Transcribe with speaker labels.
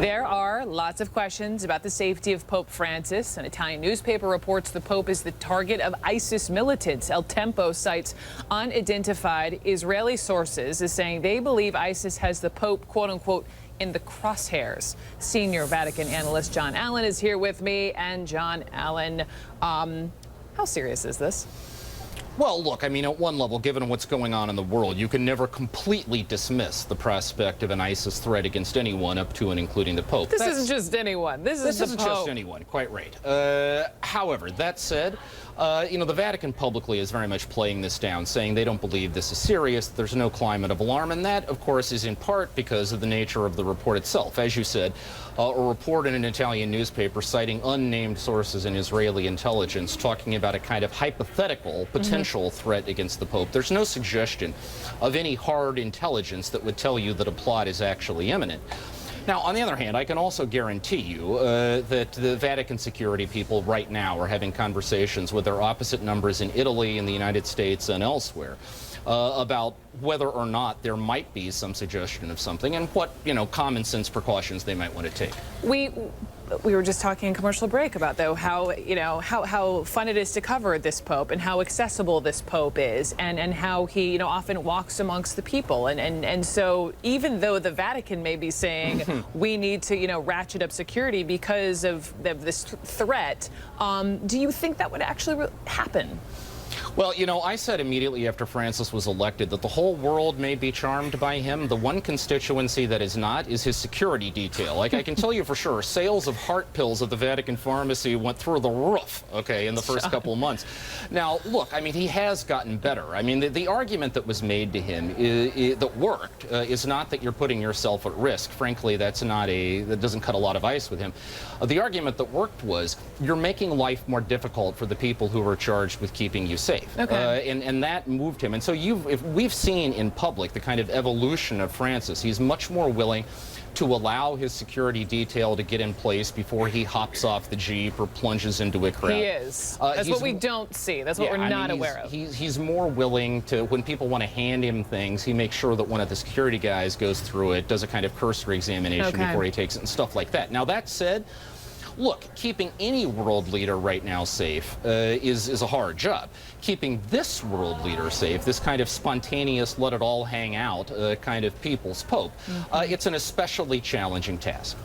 Speaker 1: There are lots of questions about the safety of Pope Francis. An Italian newspaper reports the Pope is the target of ISIS militants. El Tempo cites unidentified Israeli sources as saying they believe ISIS has the Pope, quote unquote, in the crosshairs. Senior Vatican analyst John Allen is here with me. And John Allen, how serious is this?
Speaker 2: Well, look, I mean, at one level, given what's going on in the world, you can never completely dismiss the prospect of an ISIS threat against anyone, up to and including the Pope.
Speaker 1: This isn't just anyone. This isn't
Speaker 2: just anyone, quite right. However, that said, the Vatican publicly is very much playing this down, saying they don't believe this is serious, there's no climate of alarm, and that, of course, is in part because of the nature of the report itself. As you said, a report in an Italian newspaper citing unnamed sources in Israeli intelligence talking about a kind of hypothetical potential threat against the Pope. There's no suggestion of any hard intelligence that would tell you that a plot is actually imminent. Now, on the other hand, I can also guarantee you that the Vatican security people right now are having conversations with their opposite numbers in Italy, in the United States, and elsewhere about whether or not there might be some suggestion of something and what, common sense precautions they might want to take.
Speaker 1: We were just talking in commercial break about, though, how fun it is to cover this Pope and how accessible this Pope is and how he, often walks amongst the people. And so even though the Vatican may be saying we need to, ratchet up security because of this threat, do you think that would actually happen?
Speaker 2: Well, I said immediately after Francis was elected that the whole world may be charmed by him. The one constituency that is not is his security detail. Like, I can tell you for sure, sales of heart pills at the Vatican pharmacy went through the roof, in the first couple of months. Now, look, I mean, he has gotten better. I mean, the argument that was made to him that worked is not that you're putting yourself at risk. Frankly, that doesn't cut a lot of ice with him. The argument that worked was you're making life more difficult for the people who are charged with keeping you safe.
Speaker 1: Okay.
Speaker 2: And that moved him. And so if we've seen in public the kind of evolution of Francis. He's much more willing to allow his security detail to get in place before he hops off the Jeep or plunges into a crowd.
Speaker 1: He is. That's what we don't see. That's what we're not aware of.
Speaker 2: He's more willing to, when people want to hand him things, he makes sure that one of the security guys goes through it, does a kind of cursory examination before he takes it and stuff like that. Now, that said, look, keeping any world leader right now safe is a hard job. Keeping this world leader safe, this kind of spontaneous, let it all hang out kind of people's Pope, it's an especially challenging task.